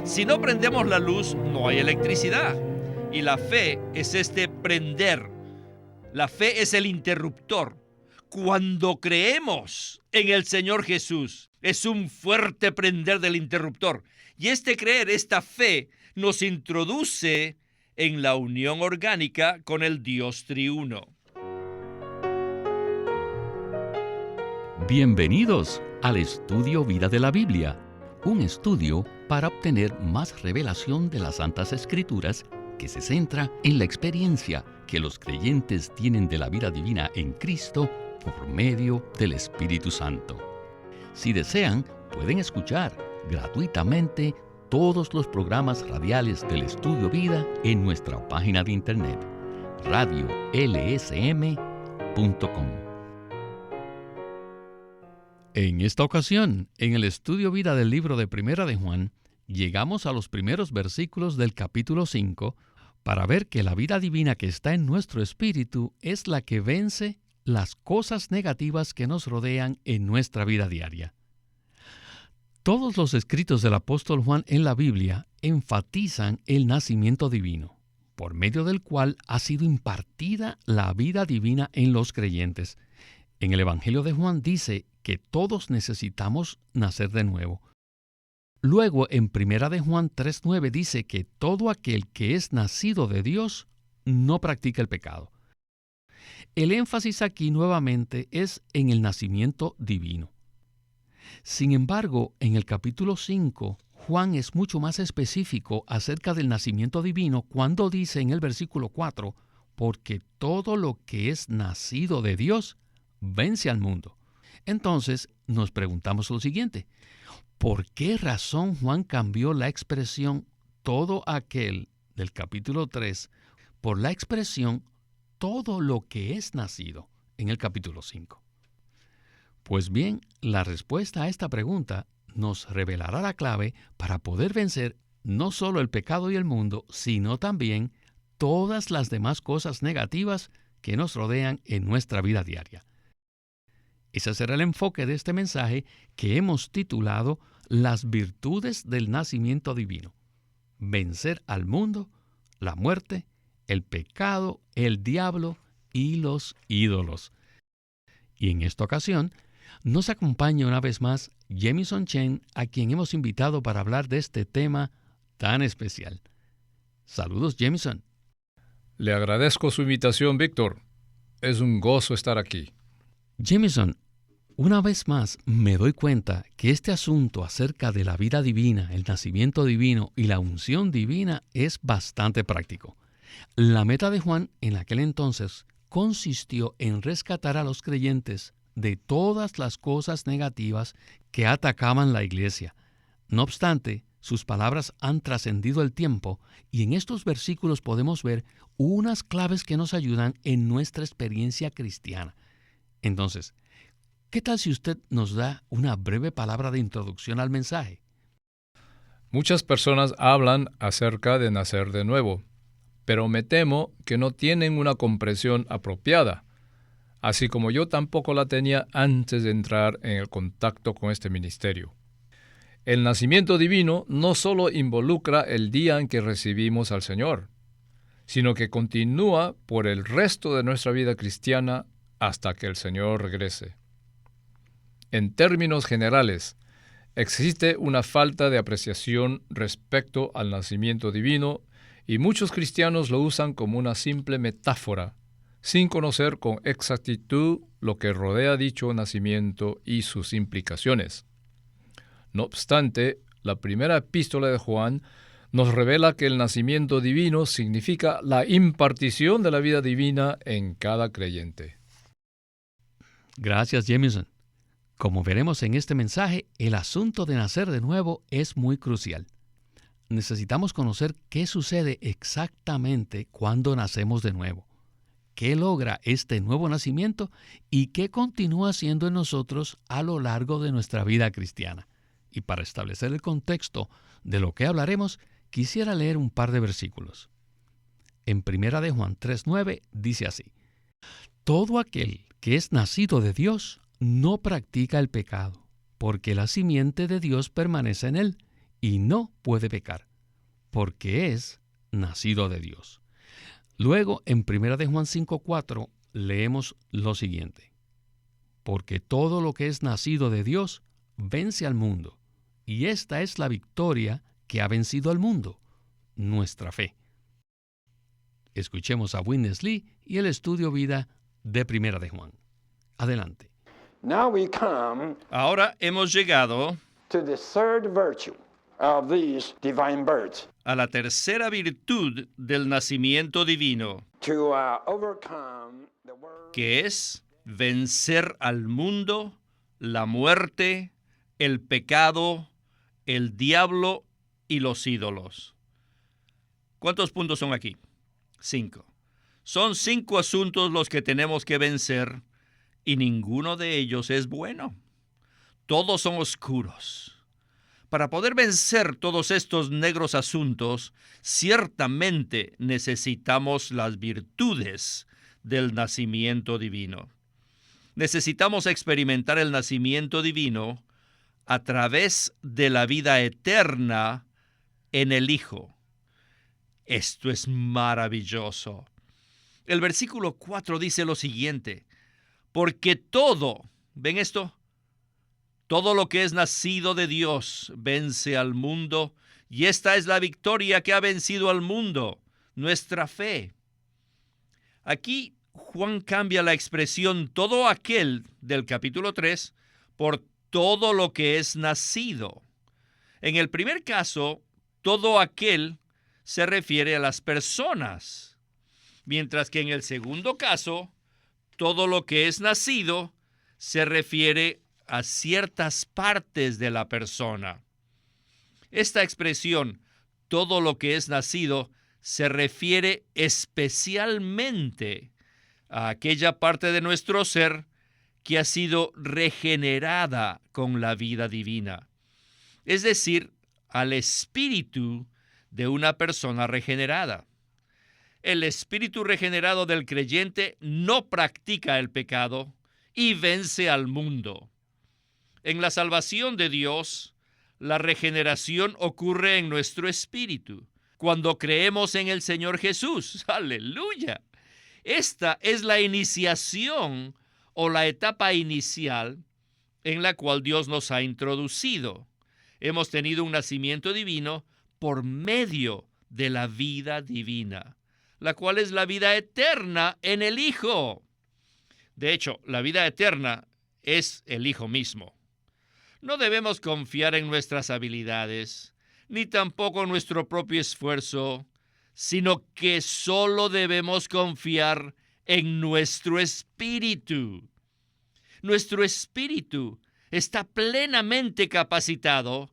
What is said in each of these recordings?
Si no prendemos la luz, no hay electricidad. Y la fe es este prender. La fe es el interruptor. Cuando creemos en el Señor Jesús, es un fuerte prender del interruptor. Y este creer, esta fe, nos introduce en la unión orgánica con el Dios triuno. Bienvenidos al Estudio Vida de la Biblia, un estudio para obtener más revelación de las Santas Escrituras que se centra en la experiencia que los creyentes tienen de la vida divina en Cristo por medio del Espíritu Santo. Si desean, pueden escuchar gratuitamente todos los programas radiales del Estudio Vida en nuestra página de internet, radiolsm.com. En esta ocasión, en el Estudio Vida del libro de Primera de Juan, llegamos a los primeros versículos del capítulo 5 para ver que la vida divina que está en nuestro espíritu es la que vence las cosas negativas que nos rodean en nuestra vida diaria. Todos los escritos del apóstol Juan en la Biblia enfatizan el nacimiento divino, por medio del cual ha sido impartida la vida divina en los creyentes. En el Evangelio de Juan dice que todos necesitamos nacer de nuevo. Luego, en Primera de Juan 3:9 dice que todo aquel que es nacido de Dios no practica el pecado. El énfasis aquí nuevamente es en el nacimiento divino. Sin embargo, en el capítulo 5, Juan es mucho más específico acerca del nacimiento divino cuando dice en el versículo 4, porque todo lo que es nacido de Dios vence al mundo. Entonces, nos preguntamos lo siguiente: ¿por qué razón Juan cambió la expresión todo aquel del capítulo 3 por la expresión todo lo que es nacido en el capítulo 5? Pues bien, la respuesta a esta pregunta nos revelará la clave para poder vencer no solo el pecado y el mundo, sino también todas las demás cosas negativas que nos rodean en nuestra vida diaria. Ese será el enfoque de este mensaje que hemos titulado Las virtudes del nacimiento divino. Vencer al mundo, la muerte, el pecado, el diablo y los ídolos. Y en esta ocasión nos acompaña una vez más Jamison Chen, a quien hemos invitado para hablar de este tema tan especial. Saludos, Jamison. Le agradezco su invitación, Víctor. Es un gozo estar aquí. Jamison, una vez más me doy cuenta que este asunto acerca de la vida divina, el nacimiento divino y la unción divina es bastante práctico. La meta de Juan en aquel entonces consistió en rescatar a los creyentes de todas las cosas negativas que atacaban la iglesia. No obstante, sus palabras han trascendido el tiempo y en estos versículos podemos ver unas claves que nos ayudan en nuestra experiencia cristiana. Entonces, ¿qué tal si usted nos da una breve palabra de introducción al mensaje? Muchas personas hablan acerca de nacer de nuevo, pero me temo que no tienen una comprensión apropiada, así como yo tampoco la tenía antes de entrar en el contacto con este ministerio. El nacimiento divino no solo involucra el día en que recibimos al Señor, sino que continúa por el resto de nuestra vida cristiana hasta que el Señor regrese. En términos generales, existe una falta de apreciación respecto al nacimiento divino y muchos cristianos lo usan como una simple metáfora, sin conocer con exactitud lo que rodea dicho nacimiento y sus implicaciones. No obstante, la primera epístola de Juan nos revela que el nacimiento divino significa la impartición de la vida divina en cada creyente. Gracias, Jamison. Como veremos en este mensaje, el asunto de nacer de nuevo es muy crucial. Necesitamos conocer qué sucede exactamente cuando nacemos de nuevo, qué logra este nuevo nacimiento y qué continúa haciendo en nosotros a lo largo de nuestra vida cristiana. Y para establecer el contexto de lo que hablaremos, quisiera leer un par de versículos. En Primera de Juan 3:9 dice así: todo aquel que es nacido de Dios no practica el pecado, porque la simiente de Dios permanece en él, y no puede pecar, porque es nacido de Dios. Luego, en 1 de Juan 5:4, leemos lo siguiente: porque todo lo que es nacido de Dios vence al mundo, y esta es la victoria que ha vencido al mundo, nuestra fe. Escuchemos a Witness Lee y el estudio vida de 1 de Juan. Adelante. Now we come Ahora hemos llegado to the third virtue of this divine birth, a la tercera virtud del nacimiento divino, to overcome the world. que es vencer al mundo, la muerte, el pecado, el diablo y los ídolos. ¿Cuántos puntos son aquí? 5. Son 5 asuntos los que tenemos que vencer y ninguno de ellos es bueno. Todos son oscuros. Para poder vencer todos estos negros asuntos, ciertamente necesitamos las virtudes del nacimiento divino. Necesitamos experimentar el nacimiento divino a través de la vida eterna en el Hijo. Esto es maravilloso. El versículo 4 dice lo siguiente: porque todo, ¿ven esto? Todo lo que es nacido de Dios vence al mundo, y esta es la victoria que ha vencido al mundo, nuestra fe. Aquí Juan cambia la expresión todo aquel del capítulo 3 por todo lo que es nacido. En el primer caso, todo aquel se refiere a las personas, mientras que en el segundo caso, todo lo que es nacido se refiere a ciertas partes de la persona. Esta expresión, todo lo que es nacido, se refiere especialmente a aquella parte de nuestro ser que ha sido regenerada con la vida divina, es decir, al espíritu de una persona regenerada. El espíritu regenerado del creyente no practica el pecado y vence al mundo. En la salvación de Dios, la regeneración ocurre en nuestro espíritu, cuando creemos en el Señor Jesús. ¡Aleluya! Esta es la iniciación o la etapa inicial en la cual Dios nos ha introducido. Hemos tenido un nacimiento divino por medio de la vida divina, la cual es la vida eterna en el Hijo. De hecho, la vida eterna es el Hijo mismo. No debemos confiar en nuestras habilidades, ni tampoco en nuestro propio esfuerzo, sino que solo debemos confiar en nuestro espíritu. Nuestro espíritu está plenamente capacitado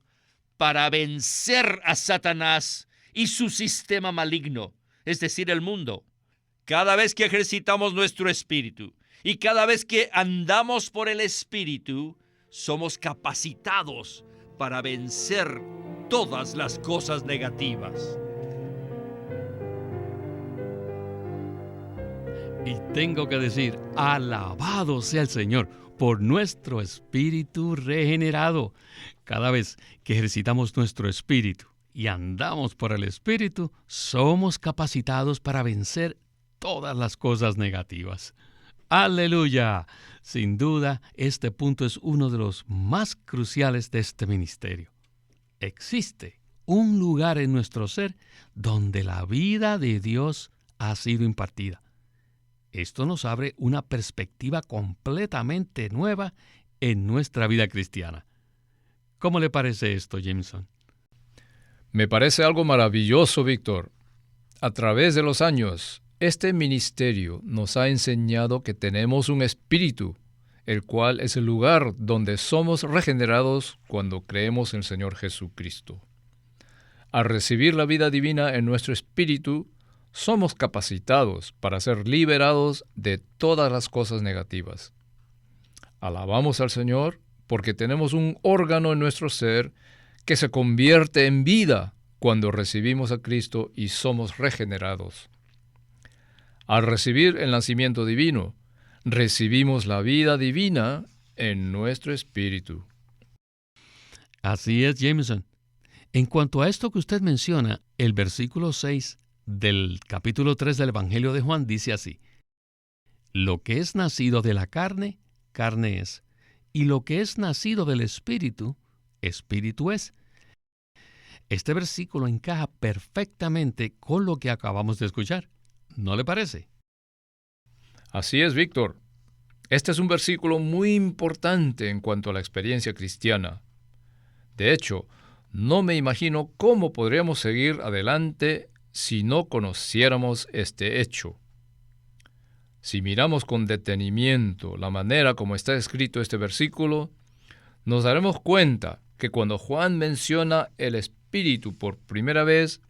para vencer a Satanás y su sistema maligno, es decir, el mundo. Cada vez que ejercitamos nuestro espíritu y cada vez que andamos por el espíritu, somos capacitados para vencer todas las cosas negativas. Y tengo que decir, alabado sea el Señor por nuestro espíritu regenerado. Cada vez que ejercitamos nuestro espíritu y andamos por el espíritu, somos capacitados para vencer todas las cosas negativas. ¡Aleluya! Sin duda, este punto es uno de los más cruciales de este ministerio. Existe un lugar en nuestro ser donde la vida de Dios ha sido impartida. Esto nos abre una perspectiva completamente nueva en nuestra vida cristiana. ¿Cómo le parece esto, Jameson? Me parece algo maravilloso, Víctor. A través de los años, este ministerio nos ha enseñado que tenemos un espíritu, el cual es el lugar donde somos regenerados cuando creemos en el Señor Jesucristo. Al recibir la vida divina en nuestro espíritu, somos capacitados para ser liberados de todas las cosas negativas. Alabamos al Señor porque tenemos un órgano en nuestro ser que se convierte en vida cuando recibimos a Cristo y somos regenerados. Al recibir el nacimiento divino, recibimos la vida divina en nuestro espíritu. Así es, Jameson. En cuanto a esto que usted menciona, el versículo 6 del capítulo 3 del Evangelio de Juan dice así: lo que es nacido de la carne, carne es, y lo que es nacido del Espíritu, Espíritu es. Este versículo encaja perfectamente con lo que acabamos de escuchar, ¿no le parece? Así es, Víctor. Este es un versículo muy importante en cuanto a la experiencia cristiana. De hecho, no me imagino cómo podríamos seguir adelante si no conociéramos este hecho. Si miramos con detenimiento la manera como está escrito este versículo, nos daremos cuenta que cuando Juan menciona el Espíritu por primera vez,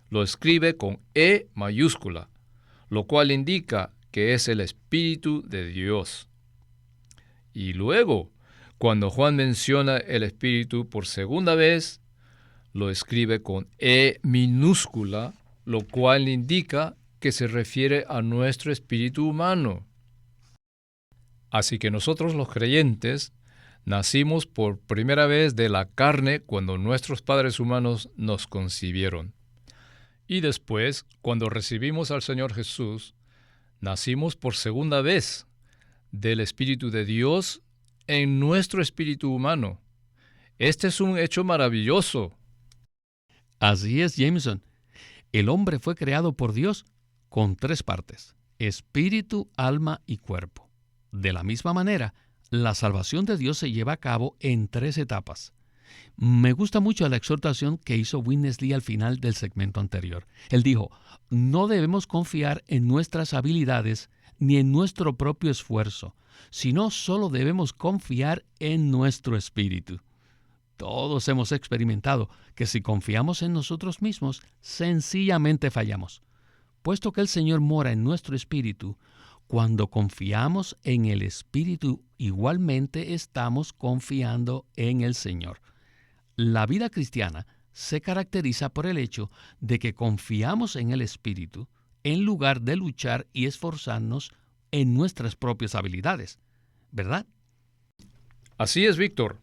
lo escribe con E mayúscula, lo cual indica que es el Espíritu de Dios. Y luego, cuando Juan menciona el Espíritu por segunda vez, lo escribe con E minúscula, lo cual indica que se refiere a nuestro espíritu humano. Así que nosotros los creyentes nacimos por primera vez de la carne cuando nuestros padres humanos nos concibieron. Y después, cuando recibimos al Señor Jesús, nacimos por segunda vez del Espíritu de Dios en nuestro espíritu humano. Este es un hecho maravilloso. Así es, Jameson. El hombre fue creado por Dios con 3 partes: espíritu, alma y cuerpo. De la misma manera, la salvación de Dios se lleva a cabo en 3 etapas. Me gusta mucho la exhortación que hizo Witness Lee al final del segmento anterior. Él dijo: no debemos confiar en nuestras habilidades ni en nuestro propio esfuerzo, sino solo debemos confiar en nuestro espíritu. Todos hemos experimentado que si confiamos en nosotros mismos, sencillamente fallamos. Puesto que el Señor mora en nuestro espíritu, cuando confiamos en el Espíritu, igualmente estamos confiando en el Señor. La vida cristiana se caracteriza por el hecho de que confiamos en el Espíritu en lugar de luchar y esforzarnos en nuestras propias habilidades, ¿verdad? Así es, Víctor.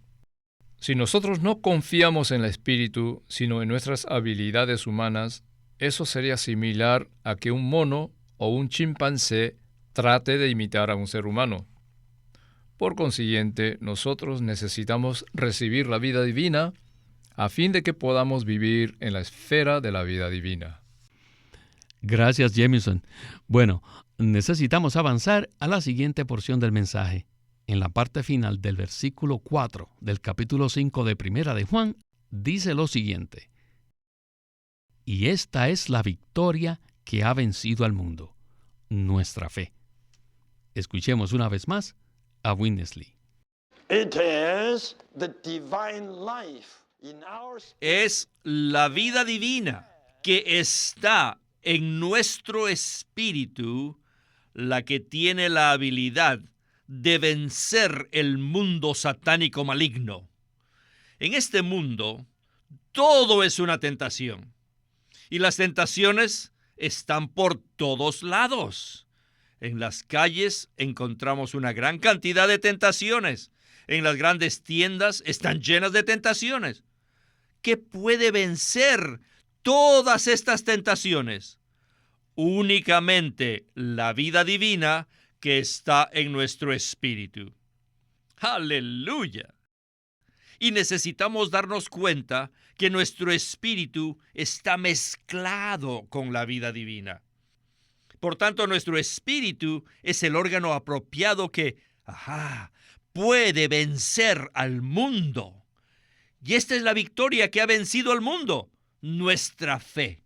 Si nosotros no confiamos en el Espíritu, sino en nuestras habilidades humanas, eso sería similar a que un mono o un chimpancé trate de imitar a un ser humano. Por consiguiente, nosotros necesitamos recibir la vida divina a fin de que podamos vivir en la esfera de la vida divina. Gracias, Jameson. Bueno, necesitamos avanzar a la siguiente porción del mensaje. En la parte final del versículo 4 del capítulo 5 de Primera de Juan, dice lo siguiente: y esta es la victoria que ha vencido al mundo, nuestra fe. Escuchemos una vez más a Witness Lee. It is the divine life in our spirit. Es la vida divina que está en nuestro espíritu la que tiene la habilidad de vencer el mundo satánico maligno. En este mundo, todo es una tentación. Y las tentaciones están por todos lados. En las calles encontramos una gran cantidad de tentaciones. En las grandes tiendas están llenas de tentaciones. ¿Qué puede vencer todas estas tentaciones? Únicamente la vida divina que está en nuestro espíritu. ¡Aleluya! Y necesitamos darnos cuenta que nuestro espíritu está mezclado con la vida divina. Por tanto, nuestro espíritu es el órgano apropiado que, puede vencer al mundo. Y esta es la victoria que ha vencido al mundo, nuestra fe.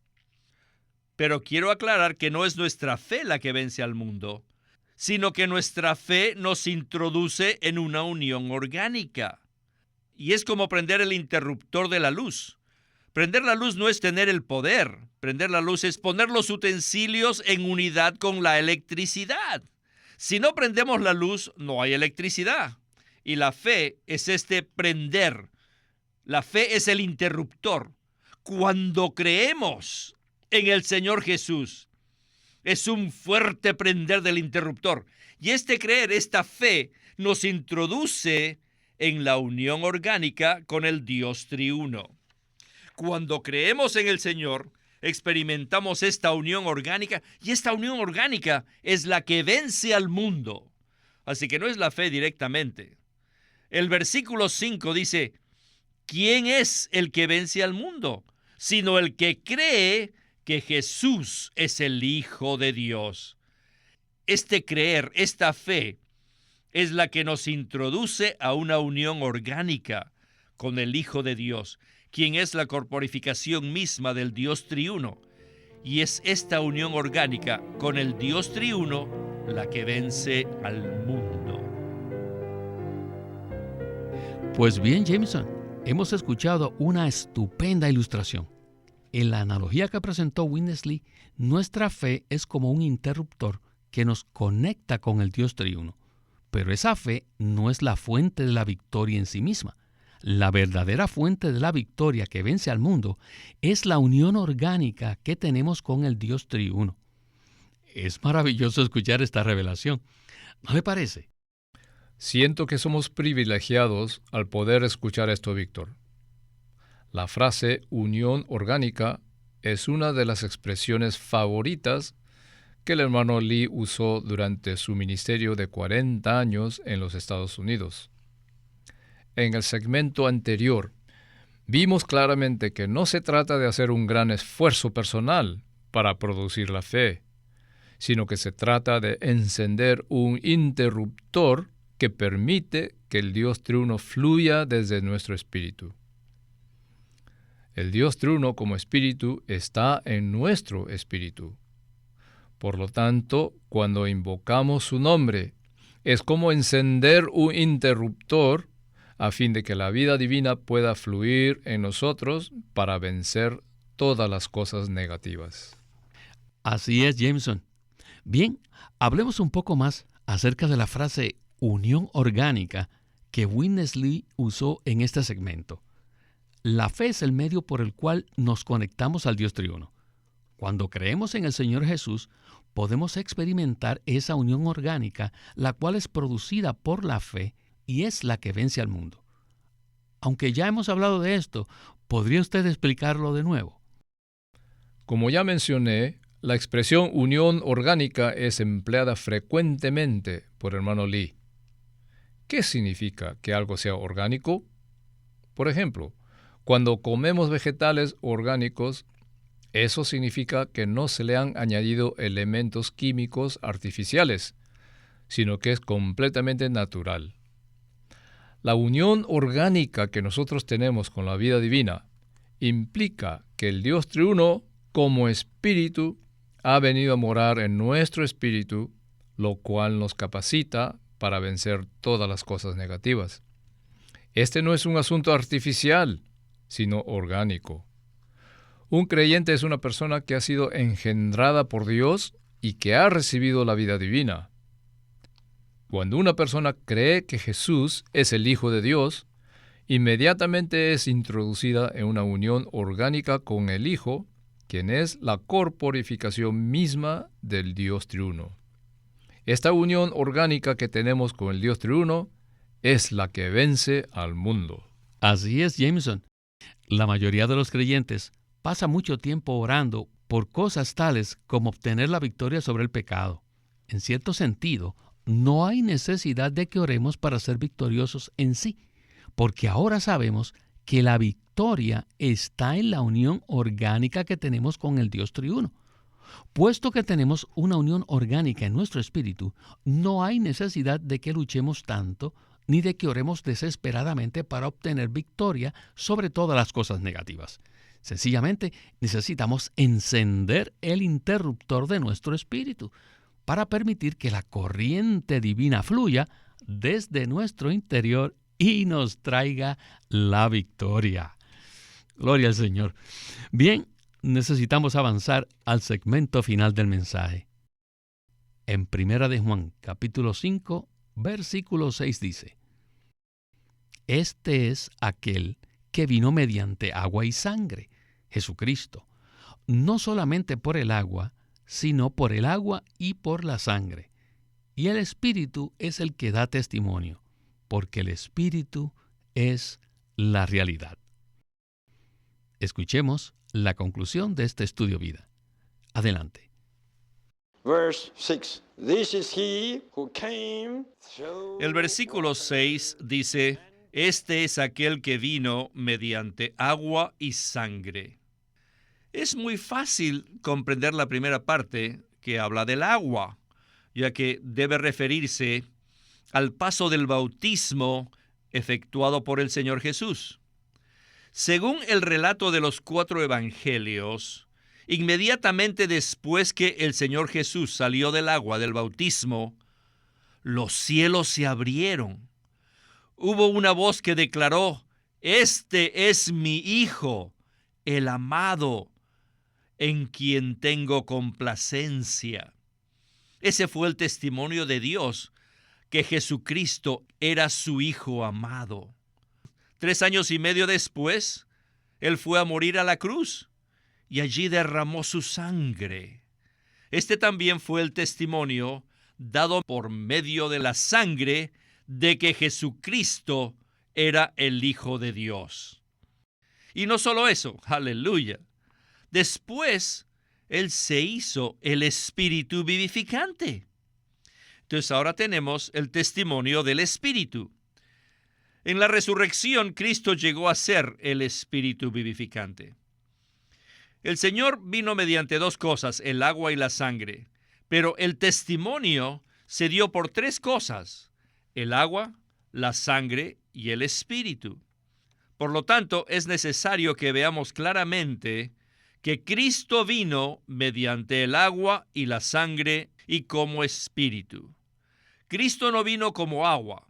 Pero quiero aclarar que no es nuestra fe la que vence al mundo, sino que nuestra fe nos introduce en una unión orgánica. Y es como prender el interruptor de la luz. Prender la luz no es tener el poder. Prender la luz es poner los utensilios en unidad con la electricidad. Si no prendemos la luz, no hay electricidad. Y la fe es prender. La fe es el interruptor. Cuando creemos en el Señor Jesús, es un fuerte prender del interruptor. Y creer, esta fe, nos introduce en la unión orgánica con el Dios triuno. Cuando creemos en el Señor, experimentamos esta unión orgánica, y esta unión orgánica es la que vence al mundo. Así que no es la fe directamente. El versículo 5 dice: ¿quién es el que vence al mundo? Sino el que cree que Jesús es el Hijo de Dios. Este creer, esta fe, es la que nos introduce a una unión orgánica con el Hijo de Dios, quien es la corporificación misma del Dios triuno. Y es esta unión orgánica con el Dios triuno la que vence al mundo. Pues bien, Jameson, hemos escuchado una estupenda ilustración. En la analogía que presentó Winnesley, nuestra fe es como un interruptor que nos conecta con el Dios triuno. Pero esa fe no es la fuente de la victoria en sí misma. La verdadera fuente de la victoria que vence al mundo es la unión orgánica que tenemos con el Dios triuno. Es maravilloso escuchar esta revelación, ¿no le parece? Siento que somos privilegiados al poder escuchar esto, Víctor. La frase unión orgánica es una de las expresiones favoritas que el hermano Lee usó durante su ministerio de 40 años en los Estados Unidos. En el segmento anterior, vimos claramente que no se trata de hacer un gran esfuerzo personal para producir la fe, sino que se trata de encender un interruptor que permite que el Dios triuno fluya desde nuestro espíritu. El Dios triuno como espíritu está en nuestro espíritu. Por lo tanto, cuando invocamos su nombre, es como encender un interruptor a fin de que la vida divina pueda fluir en nosotros para vencer todas las cosas negativas. Así es, Jameson. Bien, hablemos un poco más acerca de la frase unión orgánica que Winnesley usó en este segmento. La fe es el medio por el cual nos conectamos al Dios triuno. Cuando creemos en el Señor Jesús, podemos experimentar esa unión orgánica, la cual es producida por la fe y es la que vence al mundo. Aunque ya hemos hablado de esto, ¿podría usted explicarlo de nuevo? Como ya mencioné, la expresión unión orgánica es empleada frecuentemente por hermano Lee. ¿Qué significa que algo sea orgánico? Por ejemplo, cuando comemos vegetales orgánicos, eso significa que no se le han añadido elementos químicos artificiales, sino que es completamente natural. La unión orgánica que nosotros tenemos con la vida divina implica que el Dios triuno, como espíritu, ha venido a morar en nuestro espíritu, lo cual nos capacita para vencer todas las cosas negativas. Este no es un asunto artificial, sino orgánico. Un creyente es una persona que ha sido engendrada por Dios y que ha recibido la vida divina. Cuando una persona cree que Jesús es el Hijo de Dios, inmediatamente es introducida en una unión orgánica con el Hijo, quien es la corporificación misma del Dios triuno. Esta unión orgánica que tenemos con el Dios triuno es la que vence al mundo. Así es, Jameson. La mayoría de los creyentes pasa mucho tiempo orando por cosas tales como obtener la victoria sobre el pecado. En cierto sentido, no hay necesidad de que oremos para ser victoriosos en sí, porque ahora sabemos que la victoria está en la unión orgánica que tenemos con el Dios triuno. Puesto que tenemos una unión orgánica en nuestro espíritu, no hay necesidad de que luchemos tanto, ni de que oremos desesperadamente para obtener victoria sobre todas las cosas negativas. Sencillamente necesitamos encender el interruptor de nuestro espíritu para permitir que la corriente divina fluya desde nuestro interior y nos traiga la victoria. Gloria al Señor. Bien, necesitamos avanzar al segmento final del mensaje. En 1 de Juan, capítulo 5, versículo 6 dice: Este es aquel que vino mediante agua y sangre, Jesucristo, no solamente por el agua, sino por el agua y por la sangre. Y el Espíritu es el que da testimonio, porque el Espíritu es la realidad. Escuchemos la conclusión de este estudio vida. Adelante. Verse 6. This is he who came through El versículo 6 dice, este es aquel que vino mediante agua y sangre. Es muy fácil comprender la primera parte que habla del agua, ya que debe referirse al paso del bautismo efectuado por el Señor Jesús. Según el relato de los 4 evangelios, inmediatamente después que el Señor Jesús salió del agua del bautismo, los cielos se abrieron. Hubo una voz que declaró, este es mi Hijo, el amado, en quien tengo complacencia. Ese fue el testimonio de Dios, que Jesucristo era su Hijo amado. 3 años y medio después, Él fue a morir a la cruz y allí derramó su sangre. Este también fue el testimonio dado por medio de la sangre de que Jesucristo era el Hijo de Dios. Y no solo eso, aleluya. Después, Él se hizo el Espíritu vivificante. Entonces ahora tenemos el testimonio del Espíritu. En la resurrección, Cristo llegó a ser el Espíritu vivificante. El Señor vino mediante 2 cosas, el agua y la sangre, pero el testimonio se dio por 3 cosas, el agua, la sangre y el Espíritu. Por lo tanto, es necesario que veamos claramente que Cristo vino mediante el agua y la sangre y como Espíritu. Cristo no vino como agua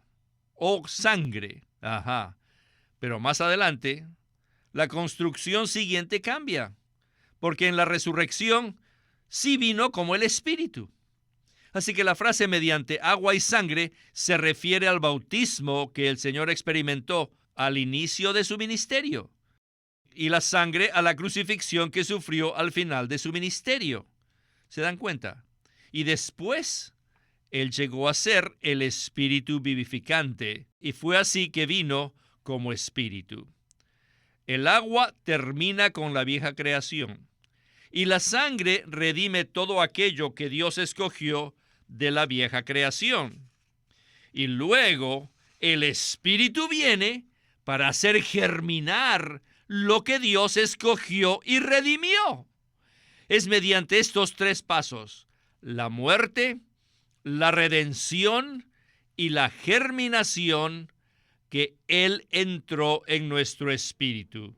o sangre. Pero más adelante, la construcción siguiente cambia, porque en la resurrección sí vino como el Espíritu. Así que la frase mediante agua y sangre se refiere al bautismo que el Señor experimentó al inicio de su ministerio, y la sangre a la crucifixión que sufrió al final de su ministerio. ¿Se dan cuenta? Y después, Él llegó a ser el Espíritu vivificante, y fue así que vino como Espíritu. El agua termina con la vieja creación, y la sangre redime todo aquello que Dios escogió de la vieja creación. Y luego, el Espíritu viene para hacer germinar lo que Dios escogió y redimió. Es mediante estos 3 pasos, la muerte, la redención y la germinación, que Él entró en nuestro espíritu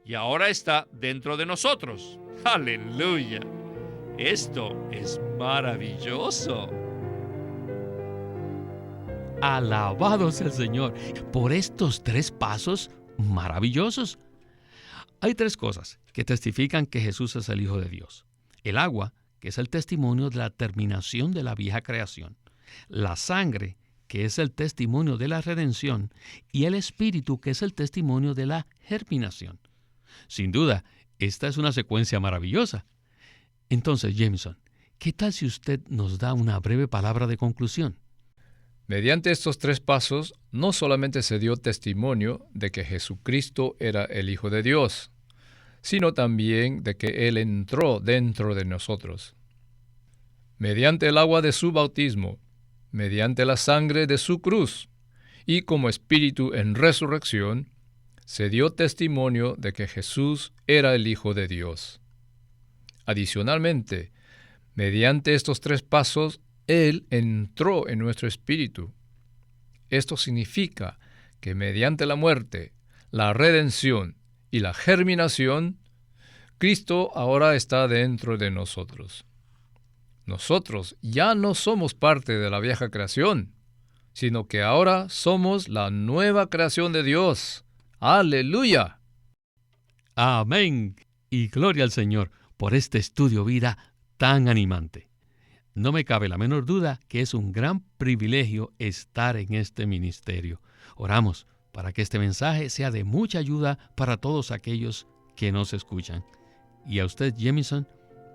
y ahora está dentro de nosotros. ¡Aleluya! Esto es maravilloso. Alabado sea el Señor por estos 3 pasos maravillosos. Hay 3 cosas que testifican que Jesús es el Hijo de Dios. El agua, que es el testimonio de la terminación de la vieja creación. La sangre, que es el testimonio de la redención. Y el Espíritu, que es el testimonio de la germinación. Sin duda, esta es una secuencia maravillosa. Entonces, Jameson, ¿qué tal si usted nos da una breve palabra de conclusión? Mediante estos 3 pasos, no solamente se dio testimonio de que Jesucristo era el Hijo de Dios, sino también de que Él entró dentro de nosotros. Mediante el agua de su bautismo, mediante la sangre de su cruz, y como Espíritu en resurrección, se dio testimonio de que Jesús era el Hijo de Dios. Adicionalmente, mediante estos 3 pasos, Él entró en nuestro espíritu. Esto significa que mediante la muerte, la redención y la germinación, Cristo ahora está dentro de nosotros. Nosotros ya no somos parte de la vieja creación, sino que ahora somos la nueva creación de Dios. ¡Aleluya! Amén. Y gloria al Señor por este estudio vida tan animante. No me cabe la menor duda que es un gran privilegio estar en este ministerio. Oramos para que este mensaje sea de mucha ayuda para todos aquellos que nos escuchan. Y a usted, Jameson,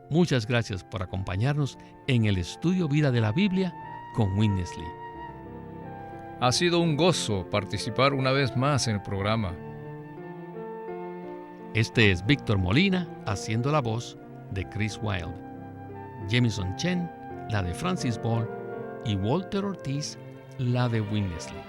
muchas gracias por acompañarnos en el estudio vida de la Biblia con Witness Lee. Ha sido un gozo participar una vez más en el programa. Este es Víctor Molina haciendo la voz de Chris Wilde, Jamison Chen la de Francis Ball y Walter Ortiz la de Witness Lee.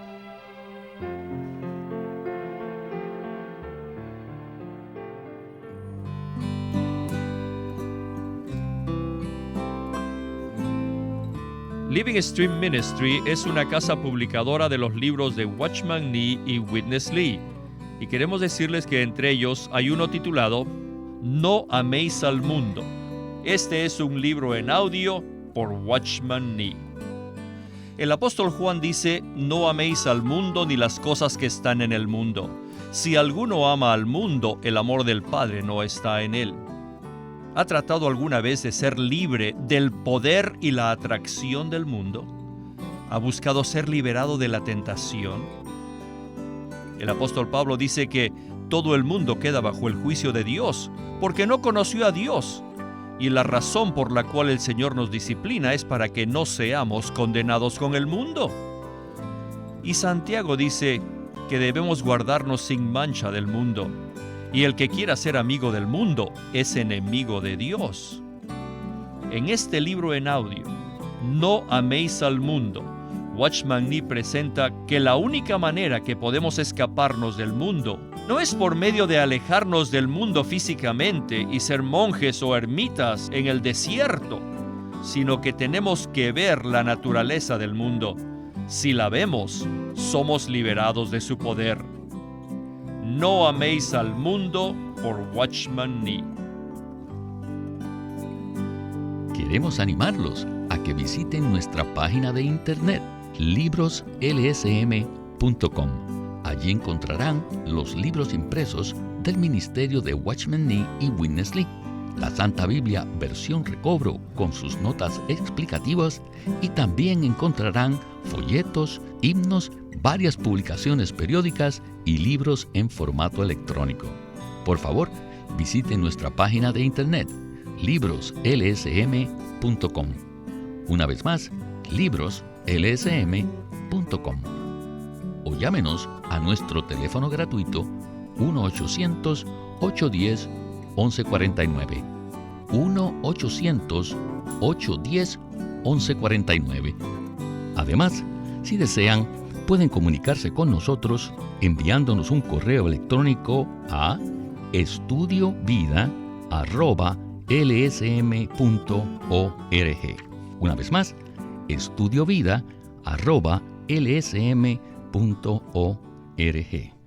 Living Stream Ministry es una casa publicadora de los libros de Watchman Nee y Witness Lee, y queremos decirles que entre ellos hay uno titulado No améis al mundo. Este es un libro en audio por Watchman Nee. El apóstol Juan dice, no améis al mundo ni las cosas que están en el mundo. Si alguno ama al mundo, el amor del Padre no está en él. ¿Ha tratado alguna vez de ser libre del poder y la atracción del mundo? ¿Ha buscado ser liberado de la tentación? El apóstol Pablo dice que todo el mundo queda bajo el juicio de Dios, porque no conoció a Dios. Y la razón por la cual el Señor nos disciplina es para que no seamos condenados con el mundo. Y Santiago dice que debemos guardarnos sin mancha del mundo. Y el que quiera ser amigo del mundo es enemigo de Dios. En este libro en audio, No améis al mundo, Watchman Nee presenta que la única manera que podemos escaparnos del mundo no es por medio de alejarnos del mundo físicamente y ser monjes o ermitas en el desierto, sino que tenemos que ver la naturaleza del mundo. Si la vemos, somos liberados de su poder. No améis al mundo por Watchman Nee. Queremos animarlos a que visiten nuestra página de internet libroslsm.com. Allí encontrarán los libros impresos del ministerio de Watchman Nee y Witness Lee, la Santa Biblia versión recobro con sus notas explicativas, y también encontrarán folletos, himnos, varias publicaciones periódicas y libros en formato electrónico. Por favor, visiten nuestra página de internet libroslsm.com. Una vez más, libroslsm.com. O llámenos a nuestro teléfono gratuito 1-800-810-1149. 1-800-810-1149. Además, si desean, pueden comunicarse con nosotros enviándonos un correo electrónico a estudiovida@lsm.org. Una vez más, estudiovida@lsm.org.